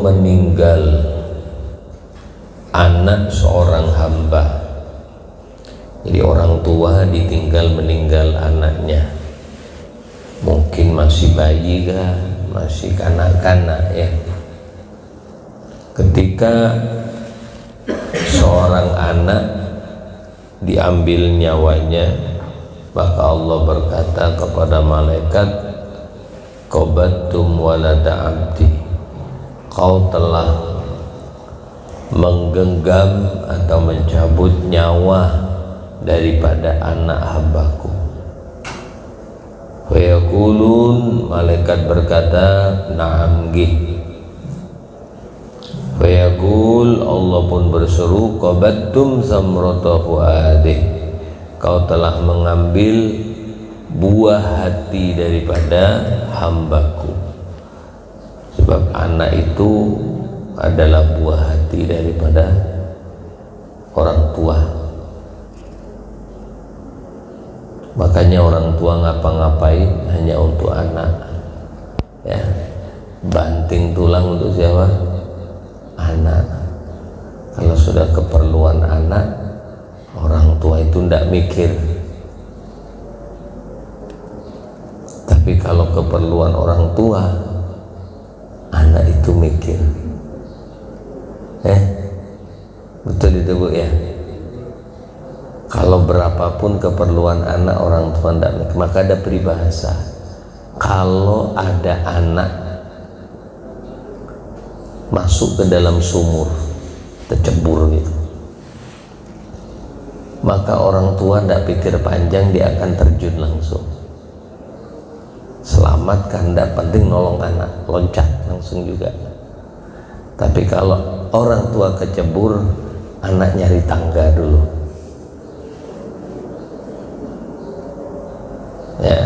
meninggal anak seorang hamba. Jadi orang tua ditinggal meninggal anaknya, mungkin masih bayi kah, masih kanak-kanak ya. Ketika seorang anak diambil nyawanya, maka Allah berkata kepada malaikat, qabattum walada abdi, kau telah menggenggam atau mencabut nyawa daripada anak hambaku. Wa yaqulun, malaikat berkata, na'am nggih. Wa yaqul, Allah pun berseru, qabattum samrata fuadih, kau telah mengambil buah hati daripada hambaku. Sebab anak itu adalah buah hati daripada orang tua. Makanya orang tua ngapa-ngapain hanya untuk anak ya. Banting tulang untuk siapa? Anak. Kalau sudah keperluan anak, orang tua itu tidak mikir. Tapi kalau keperluan orang tua, anak itu mikir. Betul itu Bu ya. Kalau berapapun keperluan anak, orang tua tidak mikir. Maka ada peribahasa, kalau ada anak masuk ke dalam sumur tercebur gitu, maka orang tua tidak pikir panjang, dia akan terjun langsung. Selamatkan, tidak penting nolong anak, loncat langsung juga. Tapi kalau orang tua kecebur, anak nyari tangga dulu ya.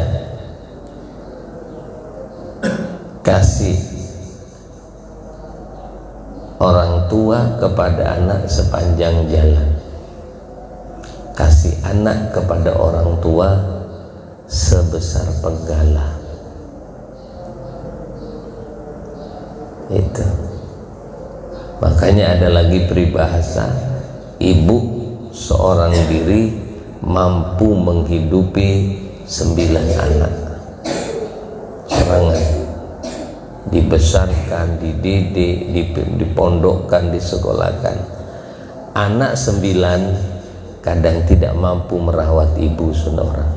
Kasih orang tua kepada anak sepanjang jalan, kasih anak kepada orang tua sebesar penggala. Itu makanya ada lagi peribahasa, ibu seorang diri mampu menghidupi 9 anak serangan, dibesarkan, dididik, dipondokkan, disekolahkan. Anak 9 kadang tidak mampu merawat ibu seorang,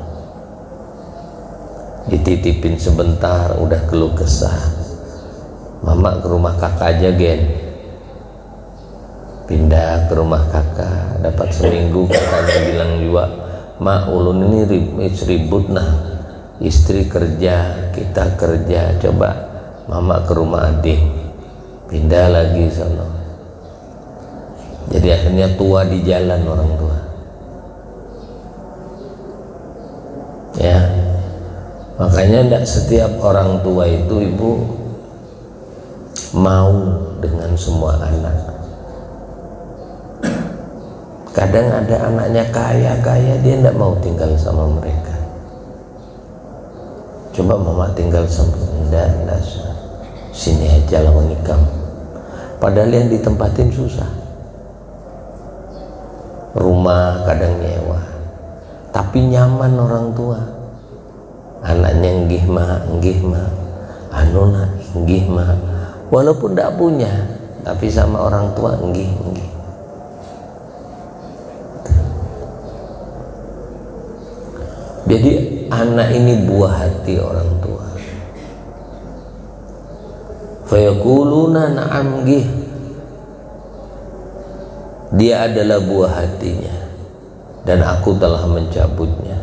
dititipin sebentar udah keluh kesah, mama ke rumah kakak aja gen. Pindah ke rumah kakak, dapat seminggu kakaknya bilang juga, mak ulun ini ribut nah, istri kerja, kita kerja, coba mama ke rumah adik. Pindah lagi sana. Jadi akhirnya tua di jalan orang tua ya. Makanya tidak setiap orang tua itu ibu mau dengan semua anak. Kadang ada anaknya kaya-kaya, dia tidak mau tinggal sama mereka. Coba mama tinggal sama enggak, sini aja lah menikam. Padahal yang ditempatin susah. Rumah kadang nyewa, tapi nyaman orang tua. Anaknya nggih mah, anu nak nggih mah. Walaupun tidak punya, tapi sama orang tua nggih. Jadi anak ini buah hati orang tua. Fayaquluna na'am nggih, dia adalah buah hatinya dan aku telah mencabutnya.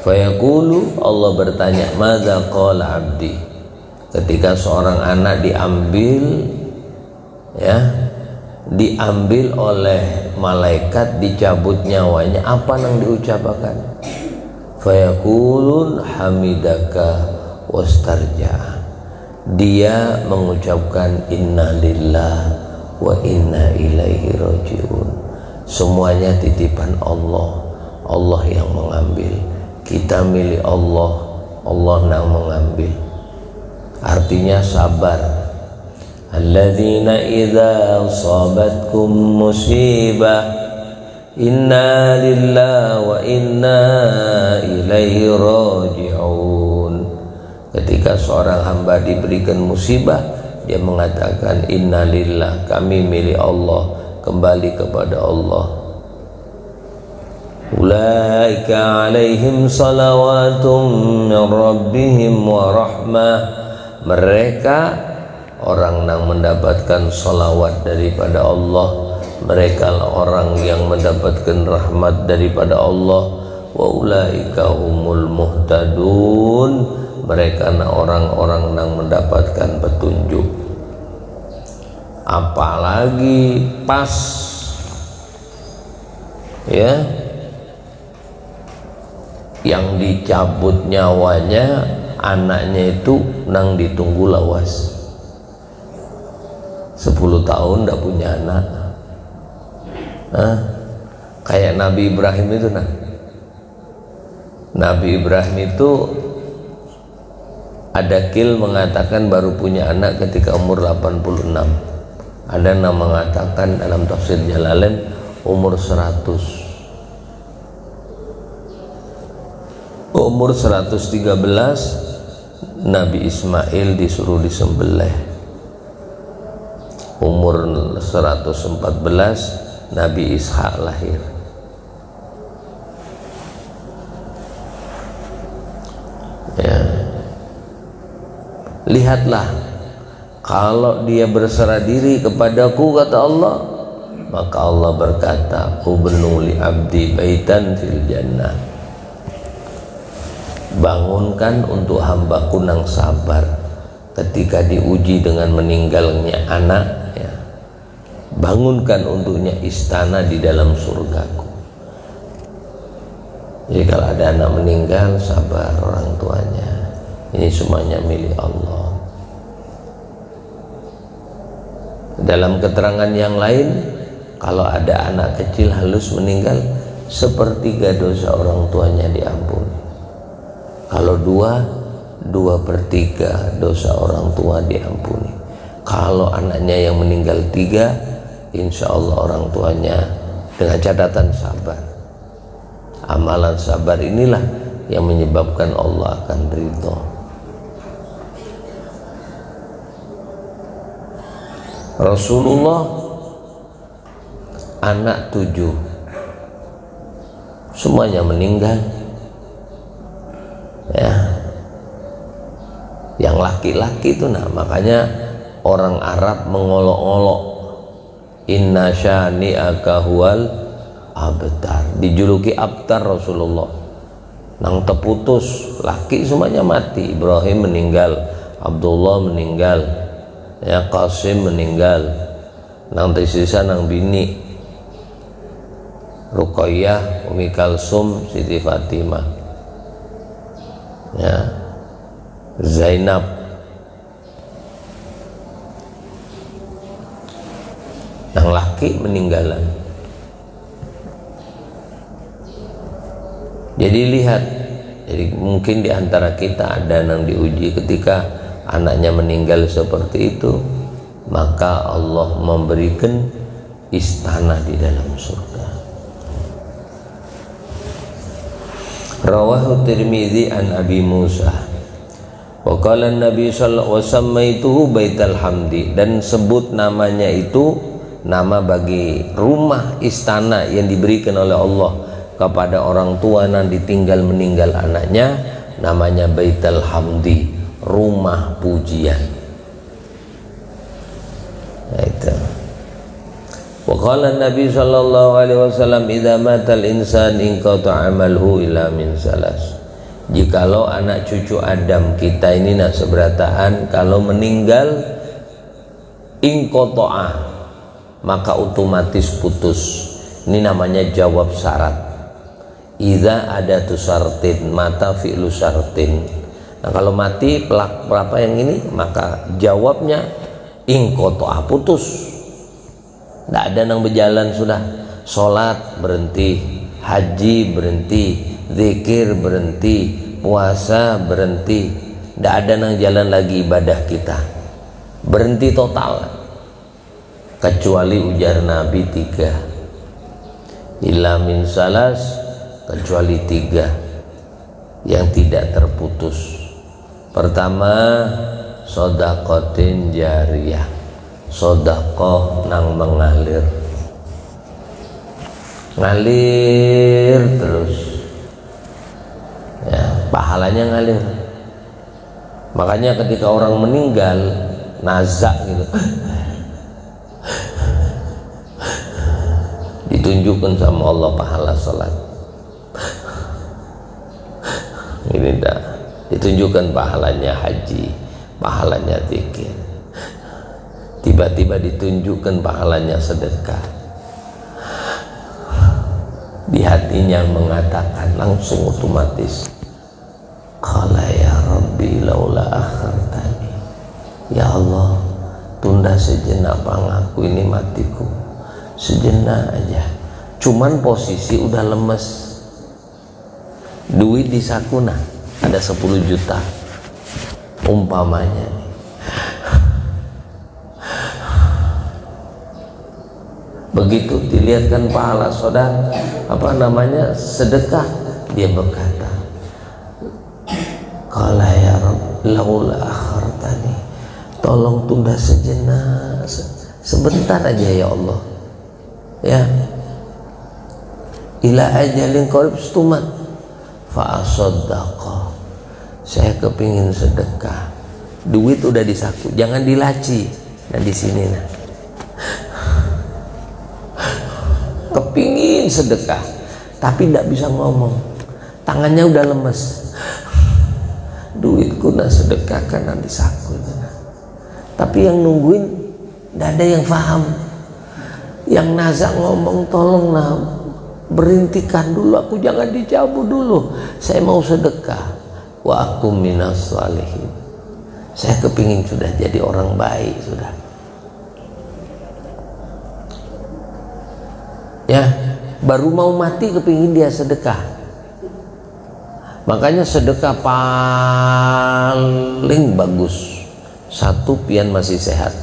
Fayaqulu, Allah bertanya, madza qala abdi. Ketika seorang anak diambil ya, diambil oleh malaikat, dicabut nyawanya, apa yang diucapkan? Fayaqulun hamidaka wastarja, dia mengucapkan inna lillah wa inna ilaihi rajiun. Semuanya titipan Allah, Allah yang mengambil. Kita milik Allah, Allah yang mengambil. Artinya sabar. alladzina idza asabatkum musibah inna lillahi wa inna ilaihi raji'un. Ketika seorang hamba diberikan musibah, dia mengatakan inna lillah, kami milik Allah, kembali kepada Allah. Ulaika alaihim salawatum min rabbihim wa rahmah. Mereka orang yang mendapatkan salawat daripada Allah, mereka orang yang mendapatkan rahmat daripada Allah. Wa ulaika humul muhtadun. Mereka orang-orang yang mendapatkan petunjuk. Apalagi pas ya yang dicabut nyawanya anaknya itu nang ditunggu lawas 10 tahun ndak punya anak. Kayak Nabi Ibrahim itu. Nabi Ibrahim itu ada kil mengatakan baru punya anak ketika umur 86. Ada yang mengatakan dalam tafsir Jalalain umur 100. Umur 113 Nabi Ismail disuruh disembelih. Umur 114 Nabi Ishak lahir. Ya. Lihatlah, kalau dia berserah diri kepadaku, kata Allah, maka Allah berkata, ubnu li abdi baitan fil jannah. Bangunkan untuk hambaku nang sabar ketika diuji dengan meninggalnya anak, ya. Bangunkan untuknya istana di dalam surgaku. Jadi kalau ada anak meninggal, sabar orang tuanya. Ini semuanya milik Allah. Dalam keterangan yang lain, kalau ada anak kecil halus meninggal, sepertiga dosa orang tuanya diampuni. Kalau 2/3 dosa orang tua diampuni. Kalau anaknya yang meninggal 3, insya Allah orang tuanya, dengan catatan sabar. Amalan sabar inilah yang menyebabkan Allah akan ridho. Rasulullah anak 7, semuanya meninggal. Ya, yang laki-laki itu, makanya orang Arab mengolok-olok inna syani'aka huwal abtar, dijuluki abtar Rasulullah. Nang terputus, laki semuanya mati. Ibrahim meninggal, Abdullah meninggal, ya Qasim meninggal, nang tersisa nang bini Ruqayyah, Umi Kalsum, Siti Fatimah, ya Zainab. Nang laki meninggalan. Jadi lihat, jadi mungkin di antara kita ada yang diuji ketika anaknya meninggal seperti itu, maka Allah memberikan istana di dalam surga. Rawahu Tirmidzi an Abi Musa wa qala Nabi sallallahu alaihi wasallam itu Baitul Hamdi, dan sebut namanya itu nama bagi rumah istana yang diberikan oleh Allah kepada orang tua yang ditinggal meninggal anaknya, namanya Baitul Hamdi, rumah pujian. Itu. Wa qala Nabi sallallahu alaihi wasallam idza matal insan inqata amaluhu illa min salas. Jikalau anak cucu Adam kita ini seberataan, kalau meninggal inqata'a, maka otomatis putus. Ini namanya jawab syarat. Idza ada tusartin mata fi'lu syartin. Nah, kalau mati pelak berapa yang ini, maka jawabnya inqata'a, putus. Tidak ada yang berjalan sudah. Sholat berhenti, haji berhenti, zikir berhenti, puasa berhenti. Tidak ada yang jalan lagi ibadah kita. berhenti total, kecuali ujar Nabi 3, illa min salas, kecuali 3 yang tidak terputus. Pertama, sodaqatin jariyah, sodaqah nang mengalir, ngalir terus ya, pahalanya ngalir. Makanya ketika orang meninggal nazak gitu, ditunjukkan sama Allah pahala sholat ini dah, ditunjukkan pahalanya haji, pahalanya zikir, tiba-tiba ditunjukkan pahalanya sedekah. Di hatinya mengatakan langsung otomatis, qala ya Rabbi laula akhartani, ya Allah tunda sejenak pangaku ini matiku, sejenak aja. Cuman posisi udah lemes, duit di sakuna ada 10 juta umpamanya nih. Begitu dilihatkan pahala sedekah, dia berkata, qala ya Rabb laula akhartani, tolong tunda sejenak, sebentar aja ya Allah ya, ila ajalin qarib stumat fa asaddaqa, saya kepingin sedekah, duit udah di saku, jangan dilaci, nah di sini nah, kepingin sedekah tapi tidak bisa ngomong, tangannya udah lemes, duitku nak sedekahkan nanti saku, tapi yang nungguin tidak ada yang paham. Yang nazak ngomong, tolonglah berhentikan dulu, aku jangan dicabut dulu, saya mau sedekah, wa aku minas shalihin, saya kepingin sudah jadi orang baik sudah ya, baru mau mati kepingin dia sedekah. Makanya sedekah paling bagus, 1, pian masih sehat,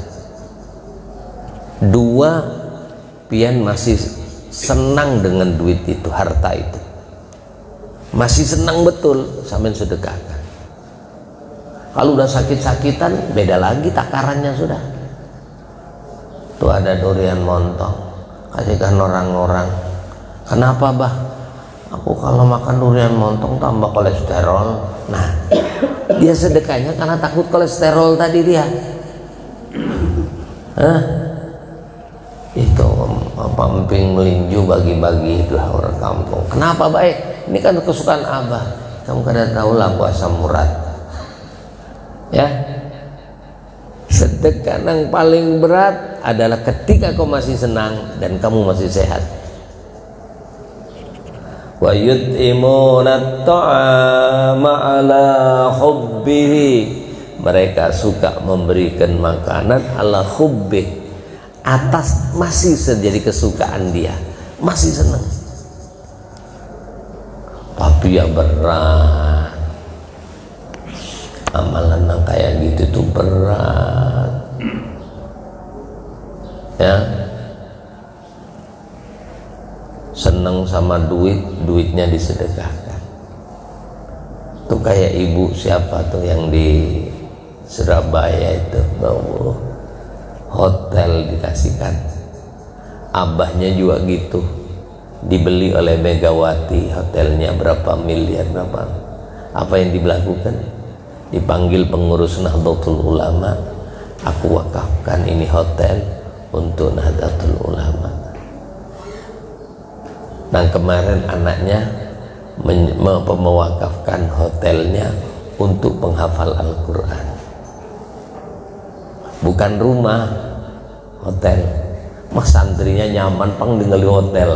2, pian masih senang dengan duit itu, harta itu masih senang betul, sampai sedekahkan. Kalau udah sakit-sakitan beda lagi takarannya sudah. Tuh ada durian montong, kasihkan orang-orang. Kenapa bah? Aku kalau makan durian montong tambah kolesterol. Nah, dia sedekahnya karena takut kolesterol tadi dia. Itu emping melinju bagi-bagi itulah orang kampung. Kenapa baik? Ini kan kesukaan abah. Kamu kada tahu lah puasa murad. Ya, sedekah yang paling berat adalah ketika kau masih senang dan kamu masih sehat. Wa yut'imuna ta'ama ala hubbihi, mereka suka memberikan makanan ala hubbihi, atas masih jadi kesukaan dia, masih senang. Tapi ya berat, amalan yang kayak gitu tuh berat ya. Seneng sama duit, duitnya disedekahkan. Tuh kayak ibu siapa tuh yang di Surabaya itu, hotel dikasihkan, abahnya juga gitu, dibeli oleh Megawati hotelnya berapa miliar, berapa, apa yang dilakukan, dipanggil pengurus Nahdlatul Ulama, aku wakafkan ini hotel untuk Nahdlatul Ulama. Nah kemarin anaknya mewakafkan hotelnya untuk penghafal Al-Quran, bukan rumah, hotel. Mas santrinya nyaman pang tinggal di hotel,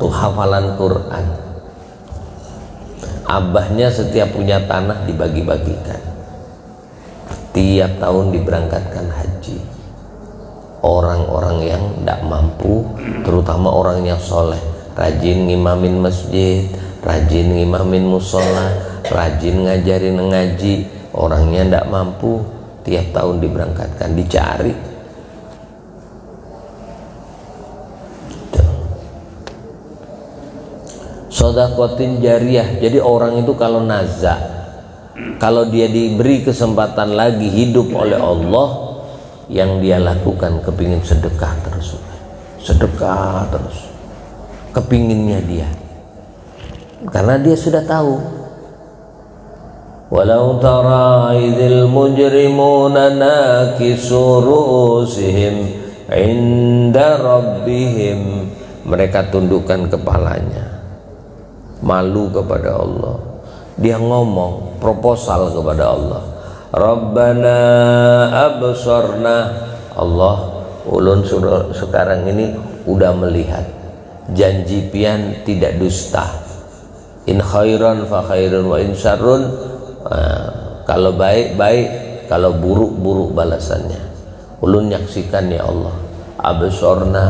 tuh hafalan Quran. Abahnya setiap punya tanah dibagi-bagikan, tiap tahun diberangkatkan haji. Orang-orang yang tidak mampu, terutama orang yang soleh, rajin ngimamin masjid, rajin ngimamin musola, rajin ngajarin ngaji. Orangnya tidak mampu, tiap tahun diberangkatkan, dicari. Sodakotin jariyah. Jadi orang itu kalau nazak, kalau dia diberi kesempatan lagi hidup oleh Allah, yang dia lakukan kepingin sedekah terus, sedekah terus, kepinginnya dia, karena dia sudah tahu. Walau tara idzil mujrimuna nakisu ru'usihim inda rabbihim, mereka tundukkan kepalanya, malu kepada Allah. Dia ngomong proposal kepada Allah, Rabbana absarna, Allah ulun sekarang ini udah melihat, janji pian tidak dusta, in khairan fa khairun wa in syarrun, kalau baik baik, kalau buruk buruk balasannya. Ulun nyaksikan ya Allah, absarna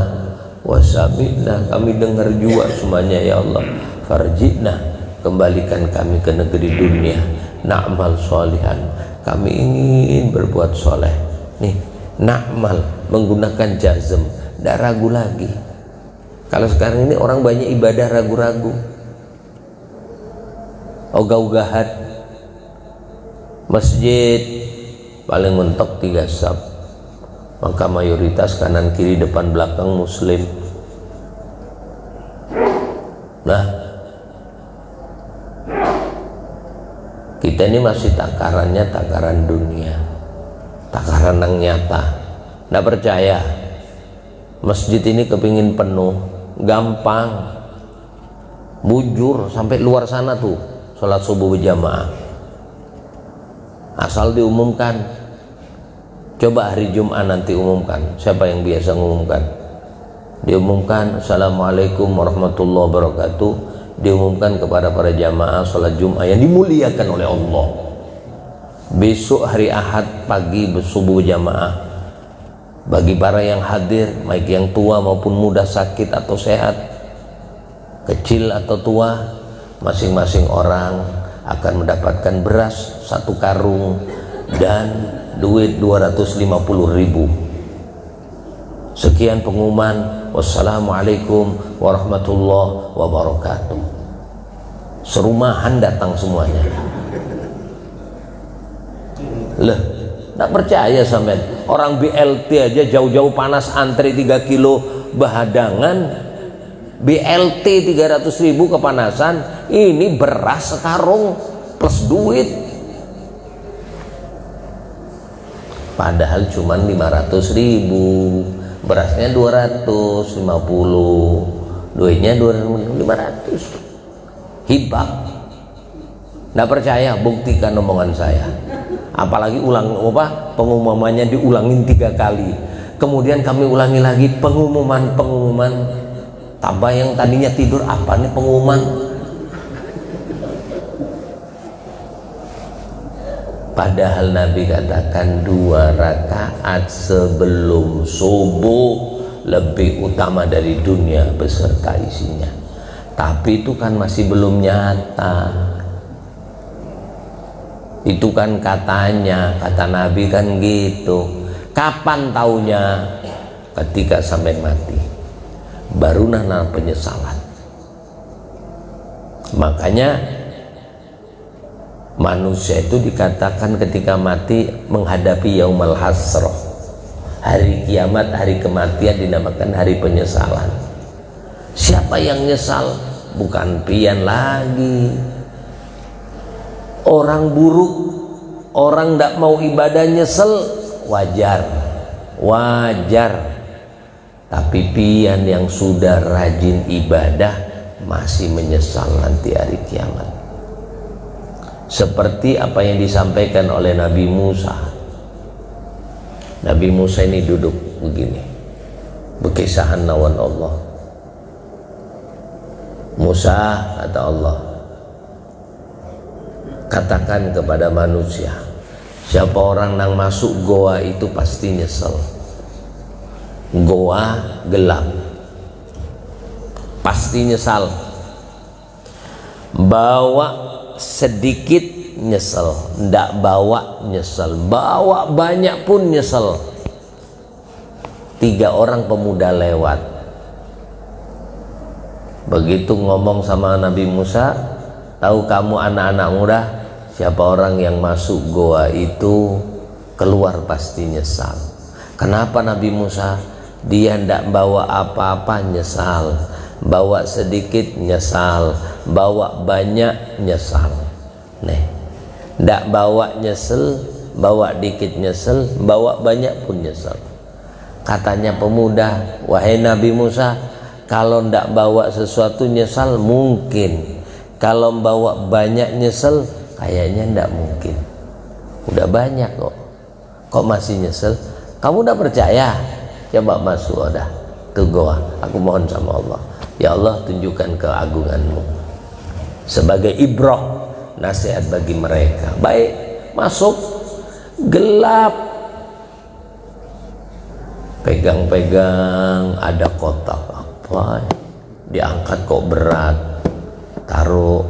wa sami'na, kami dengar juga semuanya ya Allah. Farjina, kembalikan kami ke negeri dunia, na'mal sholihan, kami ingin berbuat soleh. Nih, na'mal menggunakan jazm, tidak ragu lagi. Kalau sekarang ini orang banyak ibadah ragu-ragu, ogah-ogahan. Masjid paling mentok 3 saf, maka mayoritas kanan kiri depan belakang muslim. Nah, kita ini masih takarannya takaran dunia, takaran yang nyata. Nggak percaya masjid ini kepingin penuh, gampang, bujur sampai luar sana tuh sholat subuh berjamaah, asal diumumkan. Coba hari Jumat nanti umumkan, siapa yang biasa mengumumkan? Diumumkan Assalamualaikum warahmatullahi wabarakatuh, diumumkan kepada para jamaah sholat Jumat yang dimuliakan oleh Allah. Besok hari Ahad pagi subuh jamaah, bagi para yang hadir, baik yang tua maupun muda, sakit atau sehat, kecil atau tua, masing-masing orang akan mendapatkan beras 1 karung dan duit 250.000. Sekian pengumuman. Wassalamualaikum warahmatullahi wabarakatuh. Serumahan datang semuanya. Lah, tak percaya sampean. Orang BLT aja jauh-jauh panas antri 3 kilo bahadangan. BLT 300.000 kepanasan, ini beras sekarung plus duit. Padahal cuman 500.000. Berasnya 250, duitnya 500. Hibah. Nggak percaya, buktikan omongan saya. Apalagi pengumumannya diulangin 3 kali, kemudian kami ulangi lagi pengumuman. Tambah yang tadinya tidur, apa nih pengumuman? Padahal Nabi katakan 2 rakaat sebelum subuh lebih utama dari dunia beserta isinya. Tapi itu kan masih belum nyata. Itu kan katanya, kata Nabi kan gitu. Kapan taunya? Ketika sampai mati, baru nana penyesalan. Makanya manusia itu dikatakan ketika mati menghadapi yaumul hasroh, hari kiamat, hari kematian, dinamakan hari penyesalan. Siapa yang nyesal? Bukan pian lagi. Orang buruk, orang tidak mau ibadah nyesel, wajar. Tapi pian yang sudah rajin ibadah masih menyesal nanti hari kiamat. Seperti apa yang disampaikan oleh Nabi Musa. Nabi Musa ini duduk begini, berkisahan lawan Allah. Musa, kata Allah, katakan kepada manusia, siapa orang yang masuk goa itu pasti nyesel. Goa gelap, pasti nyesal. Bawa sedikit nyesel, ndak bawa nyesel, bawa banyak pun nyesel. 3 orang pemuda lewat, begitu ngomong sama Nabi Musa, tahu kamu anak-anak muda, siapa orang yang masuk goa itu keluar pasti nyesal. Kenapa Nabi Musa? Dia ndak bawa apa-apa nyesal, bawa sedikit nyesal, bawa banyak nyesal. Nih, ndak bawa nyesel, bawa dikit nyesel, bawa banyak pun nyesel. Katanya pemuda, wahai Nabi Musa, kalau ndak bawa sesuatu nyesal mungkin, kalau bawa banyak nyesel kayaknya ndak mungkin. Udah banyak kok masih nyesel? Kamu udah percaya? Coba masuk udah ke goa. Aku mohon sama Allah, ya Allah tunjukkan keagunganmu sebagai ibrah, nasihat bagi mereka. Baik, masuk, gelap, pegang-pegang ada kotak apa, diangkat kok berat, taruh.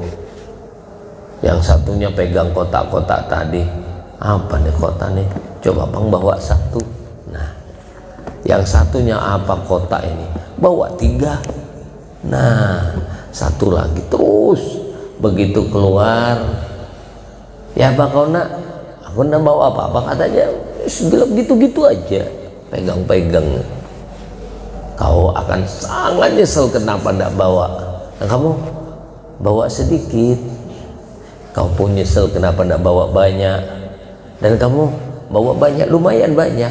Yang satunya pegang kotak-kotak tadi, apa nih kotak nih, coba bang bawa satu. Nah, yang satunya apa kotak ini, bawa 3. Nah, satu lagi. Terus begitu keluar, ya bang kau nak, aku nak bawa apa-apa, katanya gelap gitu-gitu aja, pegang-pegang. Kau akan sangat nyesel kenapa ndak bawa. Nah, kamu bawa sedikit, kau pun nyesel kenapa ndak bawa banyak. Dan kamu bawa banyak, lumayan banyak,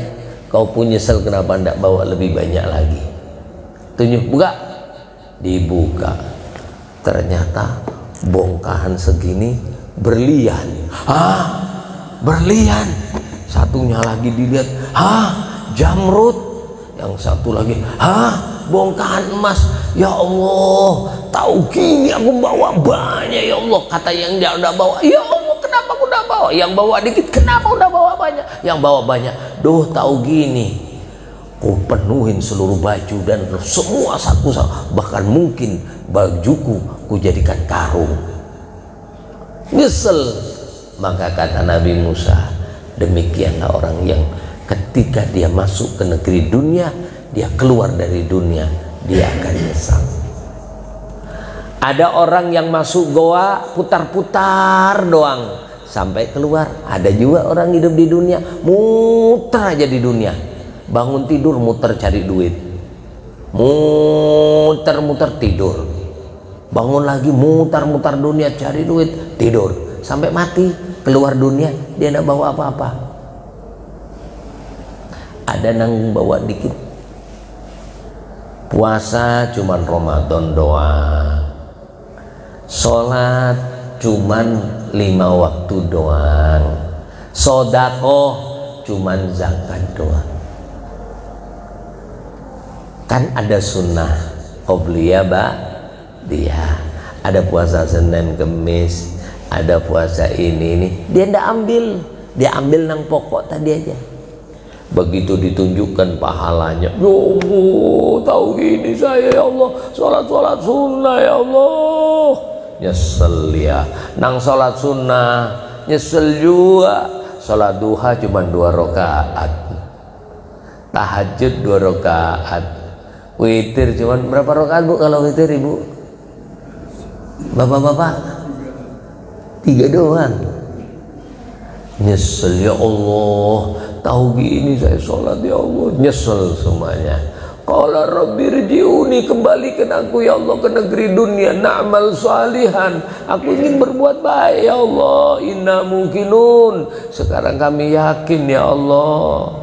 kau pun nyesel kenapa ndak bawa lebih banyak lagi. Tunjuk, buka. Dibuka, ternyata bongkahan segini berlian. Hah, berlian. Satunya lagi dilihat, hah, jamrut. Yang satu lagi, hah, bongkahan emas. Ya Allah, tahu gini aku bawa banyak ya Allah. Kata yang dia udah bawa, ya Allah kenapa aku udah bawa? Yang bawa dikit, kenapa udah bawa banyak? Yang bawa banyak, duh tahu gini, ku penuhin seluruh baju dan semua saku, bahkan mungkin bajuku ku jadikan karung. Nyesel. Maka kata Nabi Musa, demikianlah orang yang ketika dia masuk ke negeri dunia, dia keluar dari dunia, dia akan nyesal. Ada orang yang masuk goa putar-putar doang sampai keluar. Ada juga orang hidup di dunia muter aja di dunia, bangun tidur muter cari duit, muter-muter tidur, bangun lagi mutar-mutar dunia cari duit, tidur sampai mati. Keluar dunia dia tidak bawa apa-apa. Ada nanggung bawa dikit, puasa cuman Ramadan doang, sholat cuman 5 waktu doang, sodakoh cuman zakat doang. Kan ada sunnah qobliyah dia, ada puasa Senin Kemis, ada puasa ini, dia ndak ambil, dia ambil nang pokok tadi aja. Begitu ditunjukkan pahalanya, ya Allah, tahu gini saya ya Allah, sholat sunnah ya Allah, nyesel ya. Nang sholat sunnah nyesel juga. Sholat duha cuma 2 rakaat, tahajud 2 rakaat, witir cuma berapa rakaat bu kalau witir ibu? Bapak-bapak 3 doang. Nyesel ya Allah, tahu gini saya sholat ya Allah, nyesel semuanya. Qala rabbi rji'uni, kembalikan aku ya Allah ke negeri dunia, na'mal salihan, aku ingin berbuat baik ya Allah, inna mungkinun, sekarang kami yakin ya Allah.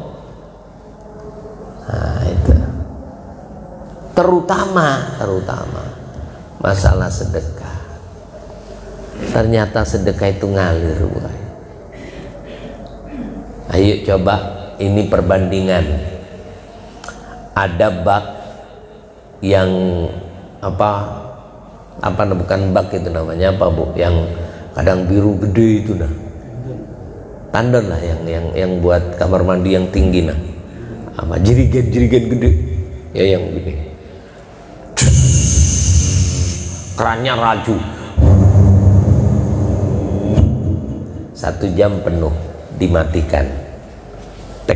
Nah itu terutama masalah sedekah. Ternyata sedekah itu ngalir bukan? Ayo coba, ini perbandingan. Ada bak yang bukan bak itu namanya apa bu? Yang kadang biru gede itu nah. Tandon lah yang buat kamar mandi yang tinggi nah. Sama jerigen gede. Ya yang gede. Kerannya raju. 1 jam penuh dimatikan, tek,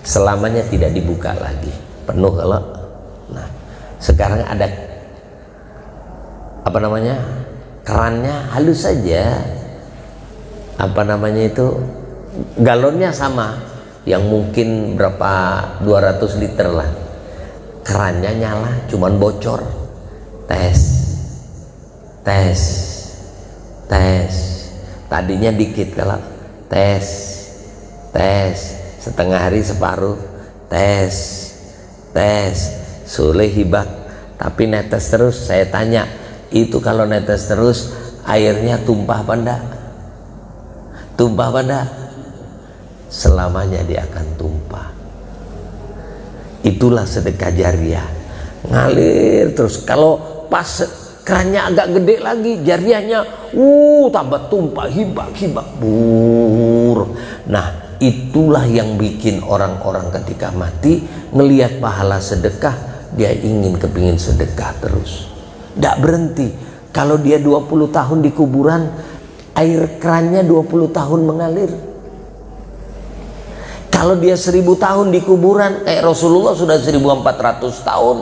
selamanya tidak dibuka lagi, penuh kalau. Nah sekarang ada apa namanya, kerannya halus saja, apa namanya itu, galonnya sama, yang mungkin berapa 200 liter lah, kerannya nyala, cuman bocor, tes, tadinya dikit, kalau tes, setengah hari separuh, tes, soleh hibak, tapi netes terus. Saya tanya, itu kalau netes terus airnya tumpah apa enggak? Tumpah apa enggak? Selamanya dia akan tumpah. Itulah sedekah jariah, ngalir terus. Kalau pas kerannya agak gede lagi, jariahnya tambah tumpah, hibak bur. Nah itulah yang bikin orang-orang ketika mati ngelihat pahala sedekah, dia kepingin sedekah terus, tidak berhenti. Kalau dia 20 tahun di kuburan, air kerannya 20 tahun mengalir. Kalau dia 1000 tahun di kuburan, kayak Rasulullah sudah 1400 tahun,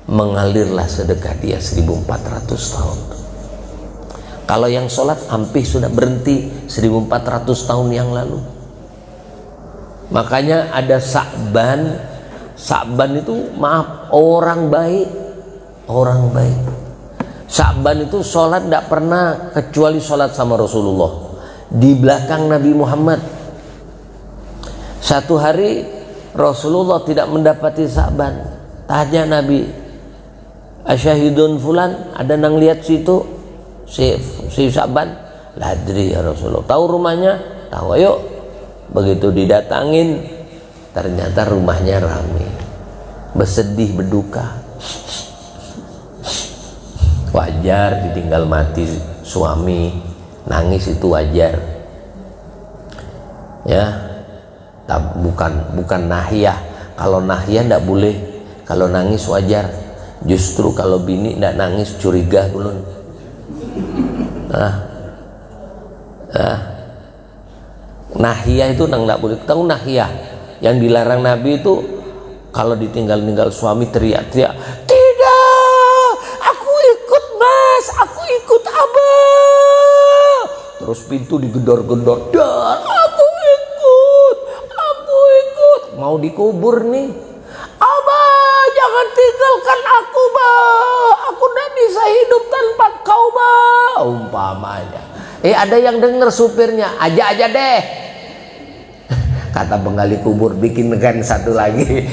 mengalirlah sedekah dia 1400 tahun. Kalau yang sholat hampir sudah berhenti 1400 tahun yang lalu. Makanya ada Sa'ban itu maaf, orang baik. Sa'ban itu sholat tidak pernah kecuali sholat sama Rasulullah di belakang Nabi Muhammad. Satu hari Rasulullah tidak mendapati Sa'ban, tanya Nabi, asyahidun fulan, ada nang lihat situ si Sa'ban? Ladri ya Rasulullah. Tahu rumahnya? Tahu. Ayo. Begitu didatangin, ternyata rumahnya ramai, bersedih berduka. Wajar ditinggal mati suami, nangis itu wajar ya. Bukan nahiyah. Kalau nahiyah tidak boleh, kalau nangis wajar. Justru kalau bini tidak nangis curiga dulu. Nahiyah itu nang tidak boleh. Tahu nahiyah yang dilarang Nabi itu, kalau ditinggal suami teriak-teriak, tidak, aku ikut mas, aku ikut abah. Terus pintu digedor-gedor, dan aku ikut, mau dikubur nih. Abah, jangan tinggalkan aku, bah, aku tidak bisa hidup tanpa kau, bah, umpamanya. Ada yang dengar supirnya, aja deh. Kata penggali kubur, bikinkan satu lagi.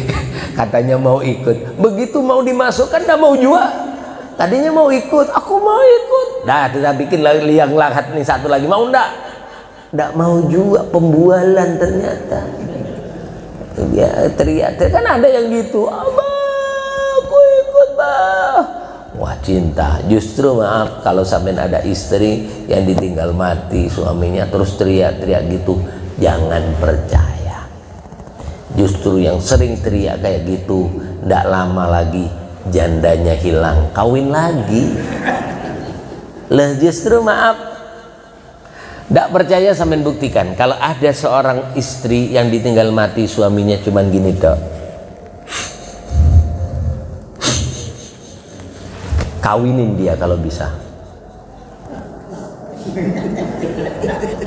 Katanya mau ikut. Begitu mau dimasukkan, tidak mau juga. Tadinya mau ikut, aku mau ikut. Dah, kita bikin liang lahat nih satu lagi, mau ndak? Ndak mau juga, pembualan ternyata. Ya teriak-teriak, kan ada yang gitu, abah, aku ikut, bah. Wah, cinta. Justru maaf, kalau sampai ada istri yang ditinggal mati suaminya terus teriak-teriak gitu, jangan percaya. Justru yang sering teriak kayak gitu, tidak lama lagi jandanya hilang, kawin lagi. Lah justru maaf, tidak percaya sampai buktikan. Kalau ada seorang istri yang ditinggal mati suaminya cuman gini dok, kawinin dia kalau bisa.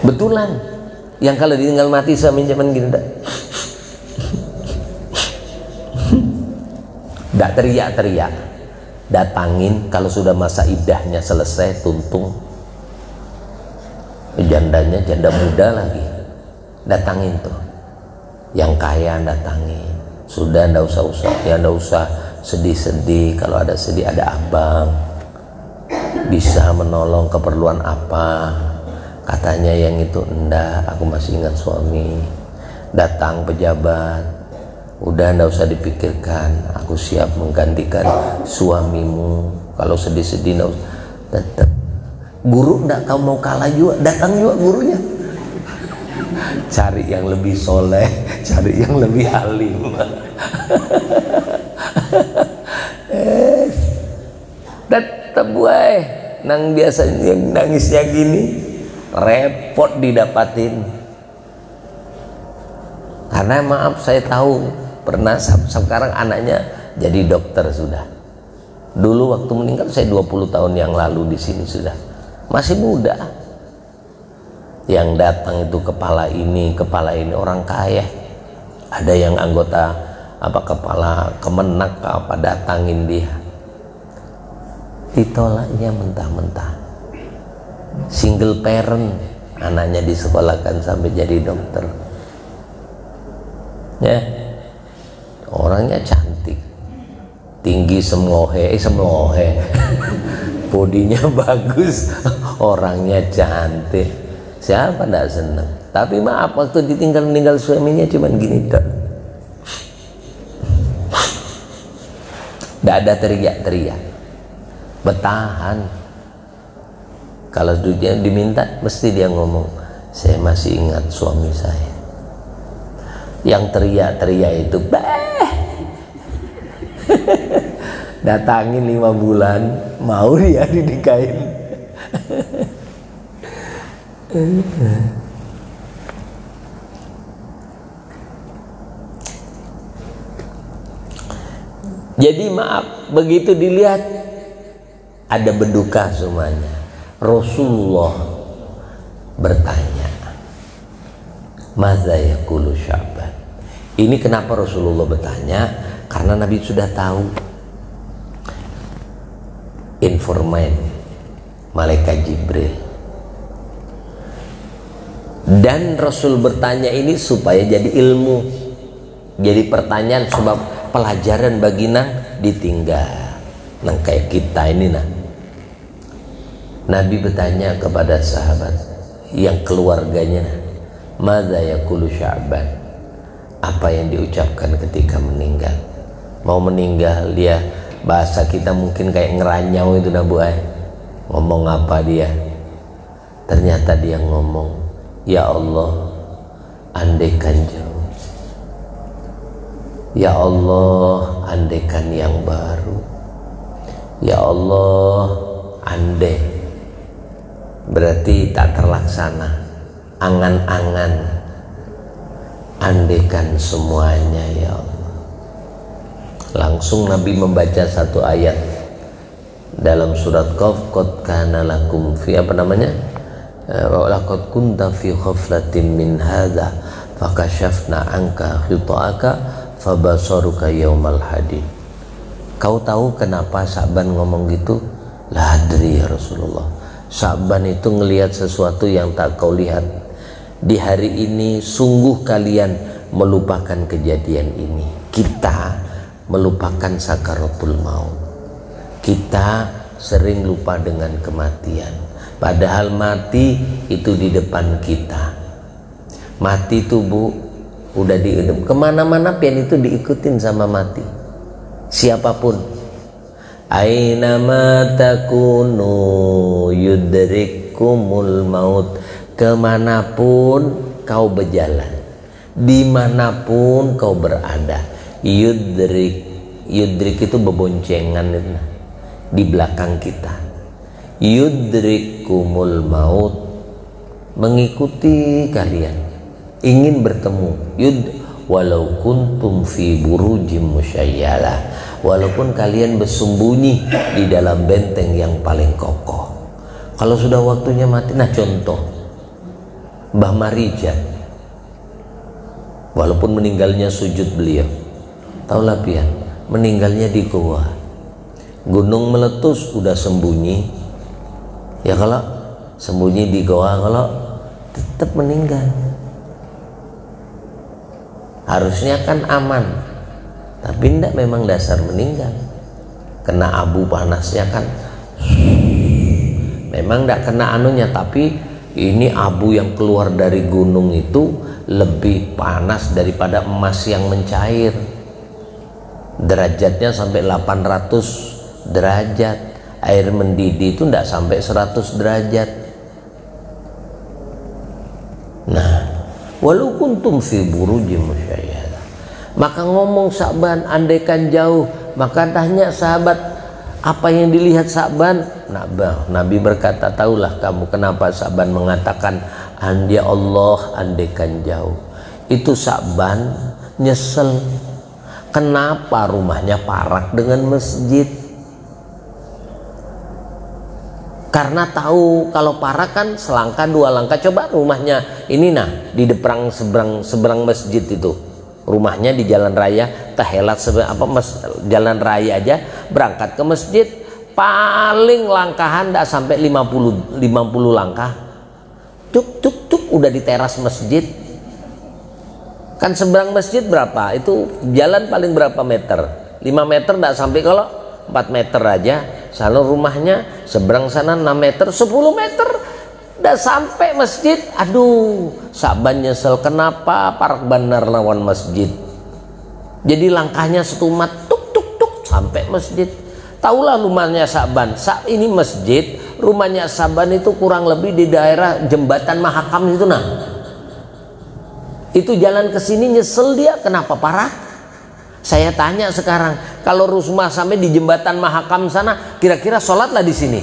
Betulan. Yang kalau ditinggal mati suaminya cuman gini dok, tidak teriak-teriak, datangin. Kalau sudah masa iddahnya selesai, tuntung. Jandanya janda muda lagi, datangin tuh. Yang kaya datangin. Sudah ndak usah ya, ndak usah sedih-sedih. Kalau ada sedih, ada abang, bisa menolong keperluan apa. Katanya yang itu, enggak, aku masih ingat suami. Datang pejabat, udah ndak usah dipikirkan, aku siap menggantikan suamimu. Kalau sedih-sedih ndak usah. Tetap guru ndak, kamu mau kalah juga, datang juga gurunya. Cari yang lebih soleh, cari yang lebih alim. Tetap nang biasanya yang nangisnya gini, repot didapatin. Karena maaf saya tahu pernah, sekarang anaknya jadi dokter sudah. Dulu waktu meninggal saya 20 tahun yang lalu di sini sudah. Masih muda. Yang datang itu kepala ini orang kaya. Ada yang anggota kepala Kemenak apa datangin dia. Ditolaknya mentah-mentah. Single parent, anaknya disekolahkan sampai jadi dokter. Ya. Orangnya cantik. Tinggi semlohe. Bodinya bagus, orangnya cantik. Siapa tidak senang? Tapi maaf, waktu meninggal suaminya cuman gini dok. Tidak ada teriak-teriak, bertahan. Kalau dia diminta, mesti dia ngomong, saya masih ingat suami saya. Yang teriak-teriak itu, datangin 5 bulan, mau dia dinikahin. Jadi maaf, begitu dilihat ada berduka semuanya. Rasulullah bertanya, "Madza yaqulu Sya'ban?" Ini kenapa Rasulullah bertanya? Karena Nabi sudah tahu informan malaikat Jibril. Dan Rasul bertanya ini supaya jadi ilmu, jadi pertanyaan, sebab pelajaran bagi nang ditinggal nang kayak kita ini nah. Nabi bertanya kepada sahabat yang keluarganya, "Madza yaqulu Sya'ban?" Apa yang diucapkan ketika meninggal? Mau meninggal dia, bahasa kita mungkin kayak ngeranyau itu nah Bu ay. Ngomong apa dia? Ternyata dia ngomong, "Ya Allah, andaikan jauh. Ya Allah, andaikan yang baru. Ya Allah, andai." Berarti tak terlaksana. Angan-angan. Andaikan semuanya ya Allah. Langsung Nabi membaca satu ayat dalam surat Qaf, "Qad kana lakum fi" "Laqad kunta fi ghaflatin min hadza fakashafna anka khita'aka fabasaruka yaumal hadid." Kau tahu kenapa Sya'ban ngomong gitu? La adri ya Rasulullah. Sya'ban itu ngelihat sesuatu yang tak kau lihat. Di hari ini sungguh kalian melupakan kejadian ini. Kita melupakan sakaratul maut. Kita sering lupa dengan kematian. Padahal mati itu di depan kita. Mati itu Bu, udah dihidup kemana-mana pian itu diikutin sama mati. Siapapun. Aina ma takunu yudrikumul maut. Kemanapun kau berjalan, dimanapun kau berada, yudrik itu beboncengan itu, di belakang kita. Yudrikumul maut, mengikuti kalian, ingin bertemu. Walau kuntum fi burujim musyayyala, walaupun kalian bersembunyi di dalam benteng yang paling kokoh. Kalau sudah waktunya mati, nah contoh Mbah Marijan, walaupun meninggalnya sujud beliau, taulah pian, meninggalnya di goa, gunung meletus udah sembunyi. Ya kalau sembunyi di goa, kalau tetap meninggal. Harusnya kan aman, tapi tidak, memang dasar meninggal. Kena abu panasnya kan, memang tidak kena anunya, tapi ini abu yang keluar dari gunung itu lebih panas daripada emas yang mencair. Derajatnya sampai 800 derajat. Air mendidih itu tidak sampai 100 derajat. Nah, walau kuntum fi burujim musyayyada. Maka ngomong Sya'ban, andaikan jauh. Maka tanya sahabat, Apa yang dilihat Sa'ban? Nabi berkata, taulah kamu kenapa Sa'ban mengatakan ya Allah andaikan jauh. Itu Sa'ban nyesel. Kenapa rumahnya parak dengan masjid? Karena tahu kalau parak kan selangkah dua langkah. Coba rumahnya ini di depan seberang masjid itu. Rumahnya di jalan raya, tehelat jalan raya aja berangkat ke masjid paling langkahan tidak sampai 50 langkah. Tuk udah di teras masjid. Kan seberang masjid berapa? Itu jalan paling berapa meter? 5 meter tidak sampai, kalau 4 meter aja. Selalu rumahnya seberang sana 6 meter, 10 meter udah sampai masjid. Aduh, Sa'ban nyesel kenapa parak benar lawan masjid. Jadi langkahnya setumat tuk sampai masjid. Taulah rumahnya Sa'ban. Ini masjid, rumahnya Sa'ban itu kurang lebih di daerah jembatan Mahakam itu Itu jalan ke sini nyesel dia kenapa parak. Saya tanya sekarang, kalau rumah sampai di jembatan Mahakam sana, kira-kira sholatlah di sini.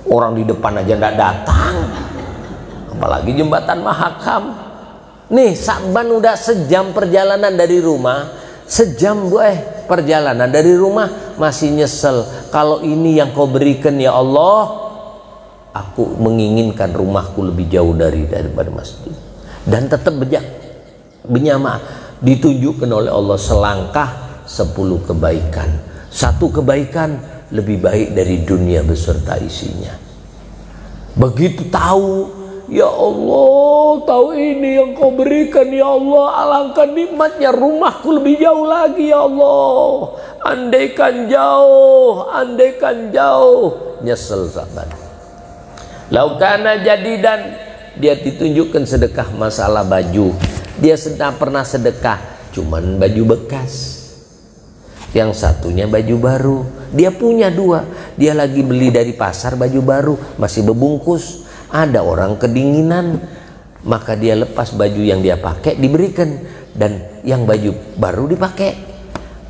Orang di depan aja nggak datang, apalagi jembatan Mahakam. Nih Sa'ban udah sejam perjalanan dari rumah, perjalanan dari rumah masih nyesel. Kalau ini yang kau berikan ya Allah, aku menginginkan rumahku lebih jauh daripada masjid. Dan tetap berjamaah ditunjukkan oleh Allah selangkah 10 kebaikan. Satu kebaikan lebih baik dari dunia beserta isinya. Begitu tahu, ya Allah, tahu ini yang kau berikan ya Allah, alangkah nikmatnya rumahku lebih jauh lagi ya Allah. Andaikan jauh. Nyesel Sa'ban. Laukana jadidan, dia ditunjukkan sedekah masalah baju. Dia pernah sedekah cuman baju bekas. Yang satunya baju baru. Dia punya 2. Dia lagi beli dari pasar baju baru, masih berbungkus. Ada orang kedinginan, maka dia lepas baju yang dia pakai diberikan, dan yang baju baru dipakai.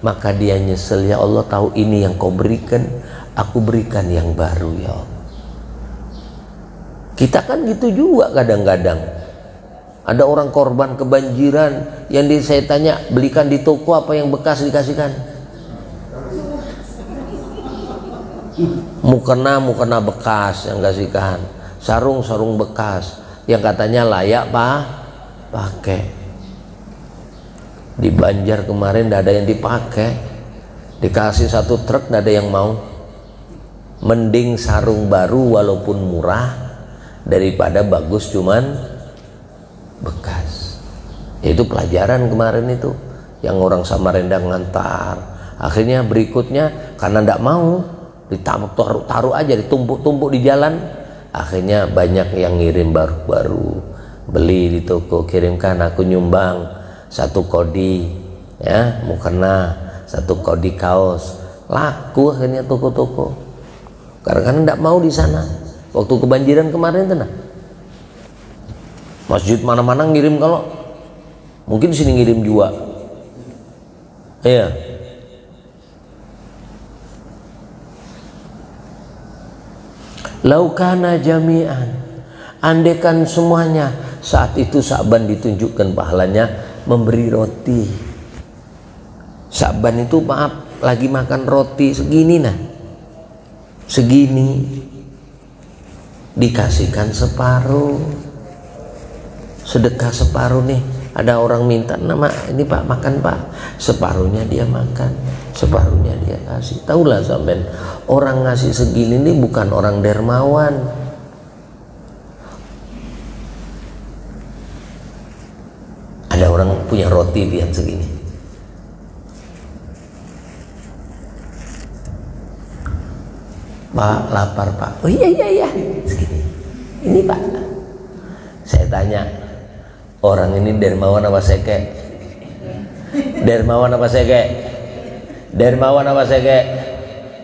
Maka dia nyesel, ya Allah, tahu ini yang kau berikan, aku berikan yang baru ya Allah. Kita kan gitu juga kadang-kadang. Ada orang korban kebanjiran, yang saya tanya, belikan di toko apa yang bekas dikasihkan? Mukena bekas yang kasihkan, sarung bekas yang katanya layak pakai. Di Banjar kemarin tidak ada yang dipakai, dikasih 1 truk tidak ada yang mau. Mending sarung baru walaupun murah daripada bagus cuman bekas. Itu pelajaran kemarin itu yang orang Samarinda ngantar. Akhirnya berikutnya karena tidak mau, taruh aja, ditumpuk-tumpuk di jalan. Akhirnya banyak yang ngirim baru beli di toko, kirimkan, aku nyumbang 1 kodi ya mukena, 1 kodi kaos. Laku akhirnya toko-toko, karena tidak mau di sana. Waktu kebanjiran kemarin tenang, masjid mana-mana ngirim, kalau mungkin sini ngirim juga. Iya. Laukana jami'an, andaikan semuanya. Saat itu Sa'ban ditunjukkan pahalanya memberi roti. Sa'ban itu maaf lagi makan roti segini segini, dikasihkan separuh, sedekah separuh nih. Ada orang minta, nama ini Pak makan Pak, separuhnya dia makan, separuhnya dia kasih. Taulah sampean, orang ngasih segini ini bukan orang dermawan. Ada orang punya roti lihat segini, Pak lapar Pak, oh iya segini, ini Pak. Saya tanya, orang ini dermawan apa seke? Dermawan apa seke? Dermawan apa seke?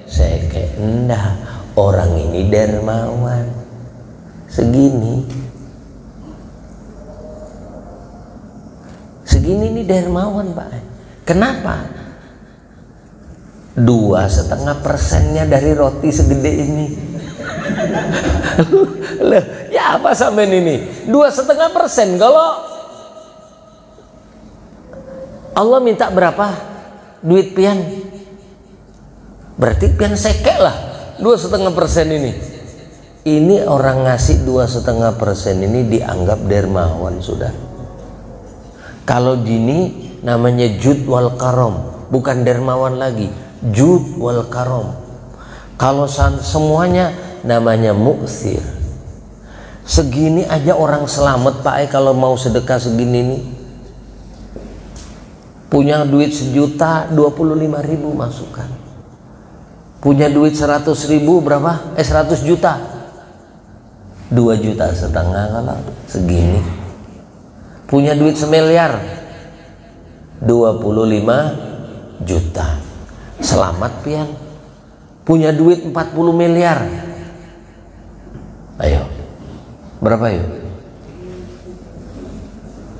Seke. Enggak, orang ini dermawan. Segini. Segini ini dermawan Pak. Kenapa? 2,5%-nya dari roti segede ini. Loh, ya apa sampean ini? 2,5%. Kalau Allah minta berapa duit pian? Berarti pian sekek lah 2,5% ini. Ini orang ngasih 2,5% ini dianggap dermawan sudah. Kalau gini namanya jud wal karom, bukan dermawan lagi, jud wal karom. Kalau semuanya namanya mu'thir. Segini aja orang selamat Pak kalau mau sedekah segini nih. Punya duit 1.025.000 masukkan. Punya duit 100.000 berapa? 100 juta. 2,5 juta kalau segini. Punya duit 1 miliar, 25 juta. Selamat pian. Punya duit 40 miliar. Ayo. Berapa yuk?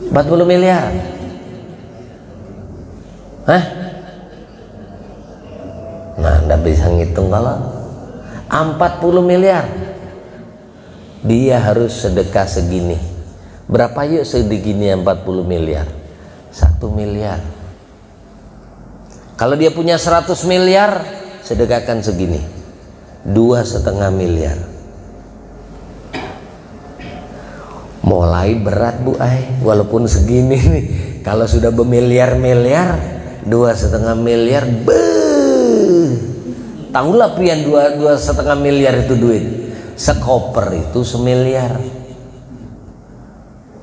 40 miliar. Hah? Nah, nggak bisa ngitung kalau 40 miliar. Dia harus sedekah segini. Berapa yuk segini 40 miliar? 1 miliar. Kalau dia punya 100 miliar, sedekahkan segini. 2,5 miliar. Mulai berat Bu Ai, walaupun segini nih. Kalau sudah bermiliar-miliar, 2,5 miliar, tahulah pian 2,5 miliar itu duit. Sekoper itu 1 miliar.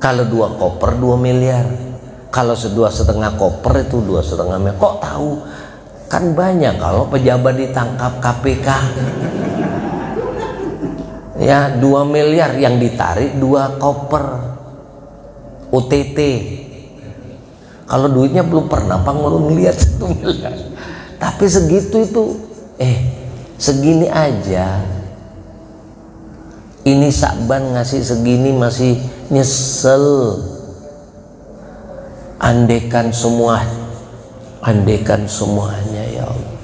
Kalau 2 koper 2 miliar. Kalau 2,5 koper itu 2,5 miliar. Kok tahu? Kan banyak kalau pejabat ditangkap KPK. Ya 2 miliar yang ditarik 2 koper UTT. Kalau duitnya belum pernah lu ngeliat 1 miliar. Tapi segitu itu segini aja. Ini Sakban ngasih segini masih nyesel. Andekan semuanya ya Allah.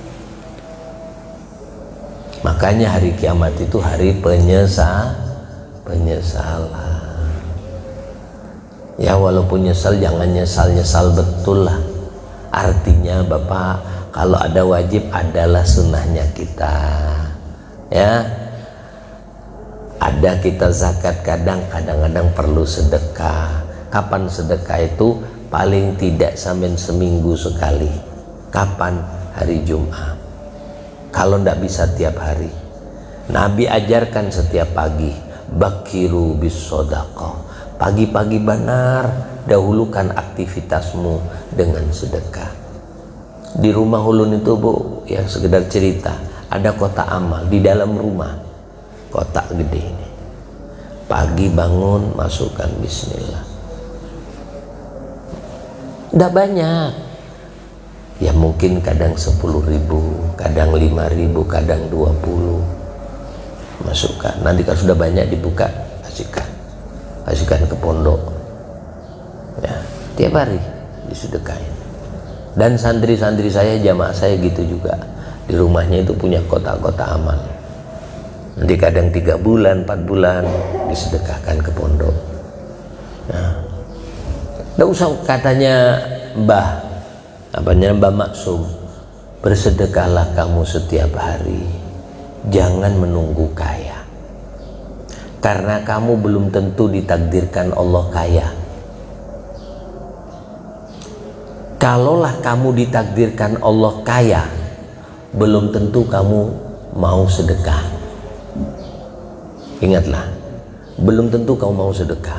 Makanya hari kiamat itu hari penyesalan. Ya walaupun nyesal jangan nyesal betul lah. Artinya Bapak, kalau ada wajib adalah sunnahnya kita. Ya. Ada kita zakat kadang-kadang perlu sedekah. Kapan sedekah itu? Paling tidak sampai seminggu sekali. Kapan? Hari Jumat. Kalau tidak bisa tiap hari. Nabi ajarkan setiap pagi, bakiru bis sodaqah. Pagi-pagi benar, dahulukan aktivitasmu dengan sedekah. Di rumah Ulun itu Bu, ya sekedar cerita, ada kotak amal di dalam rumah. Kotak gede ini. Pagi bangun masukkan bismillah. Tidak banyak. Ya mungkin kadang 10.000, kadang 5.000, kadang 20. Masukkan. Nanti kalau sudah banyak dibuka, kasihkan ke pondok. Ya, tiap hari disedekahin. Dan santri-santri saya, jamaah saya gitu juga. Di rumahnya itu punya kotak-kotak amal. Nanti kadang 3 bulan, 4 bulan disedekahkan ke pondok. Nah, nggak usah katanya Mbah Maksum, bersedekahlah kamu setiap hari, jangan menunggu kaya, karena kamu belum tentu ditakdirkan Allah kaya. Kalaulah kamu ditakdirkan Allah kaya, belum tentu kamu mau sedekah. Ingatlah, belum tentu kamu mau sedekah.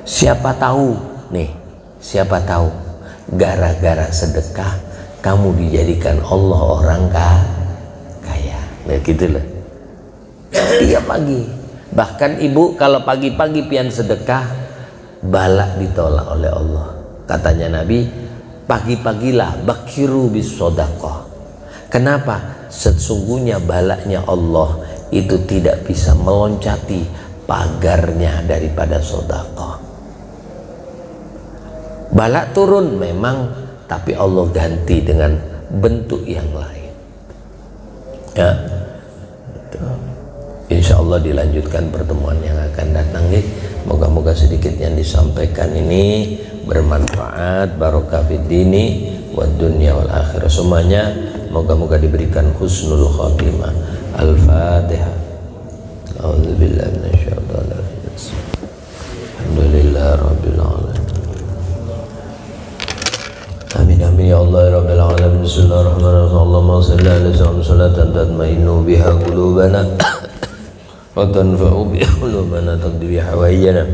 Siapa tahu gara-gara sedekah kamu dijadikan Allah orang kaya. Nah gitu loh. Tiap pagi. Bahkan ibu kalau pagi-pagi pian sedekah, balak ditolak oleh Allah. Katanya Nabi, pagi-pagilah bakiru bis sodaqah. Kenapa? Sesungguhnya balaknya Allah itu tidak bisa meloncati pagarnya daripada sedekah. Balak turun memang, tapi Allah ganti dengan bentuk yang lain. Ya, insya Allah dilanjutkan pertemuan yang akan datang. Moga-moga sedikit yang disampaikan ini bermanfaat, barokah fid dini wad dunya wal akhirah. Semuanya moga-moga diberikan husnul khatimah. Al-Fatihah. A'udzubillahi minasyaitonir rajim. Alhamdulillahirabbil alamin. Amin amin ya Allah ya rabbil alamin. Bismillahirrahmanirrahim. Allahumma shalli ala sayyidina salatan tatma'innu biha qulubana wa tanfa'u biha qulubana taqdi biha hawaijana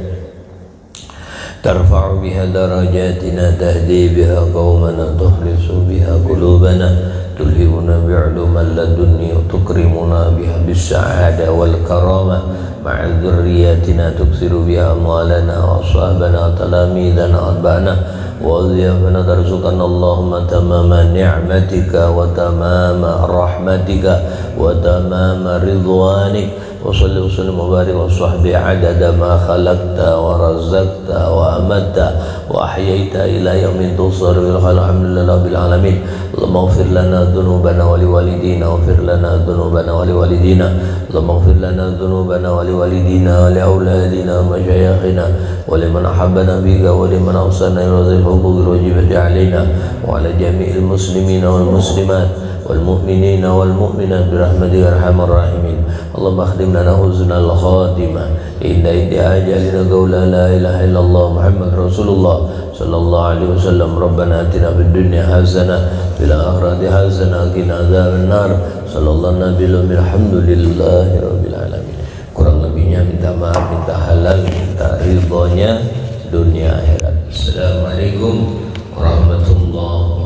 tarfa'u biha darajatina tahdi biha qaumana tukhlisu biha qulubana tulhibuna bi'uluman ladunni wa tukrimuna biha bis-sa'ada wal karamah ma'a dzurriyyatina tuksiru biha amwalana wa ashabana talamidana arbana wa ziyafana tarzuqana Allahumma tamama ni'matika wa tamama rahmatika wa tamama ridwanik wa salli wa sallim wa barik wa sahbi adada ma khalaqta wa razaqta wa amatta wa ahyaita ila yaumin tusar bil alhamdulillahi rabbil alamin. Allahumma ighfir lana dhunubana wa liwalidina waghfir lana dhunubana wa liwalidina Allahumma ighfir lana dhunubana wa liwalidina wa liauladina wa masyayikhina wa liman ahabbana bika wa liman awsana ila huquqil wajibati alaina wa ala jami'il muslimina wal muslimat wal mu'minina wal mu'minat birahmatika arhamar rahimin. Allahumma khdim lana husnal khatimah inda ajalina qawla la ilaha illallah Muhammad Rasulullah sallallahu alaihi wasallam. Rabbana atina fid dunya hasanah fil akhirati hasanah qina adzabannar. Sallallahu nabiyil alhamdulillahi rabbil alamin. Kurang lebihnya minta maaf, minta halal, minta ridhonya dunia akhirat. Assalamualaikum warahmatullahi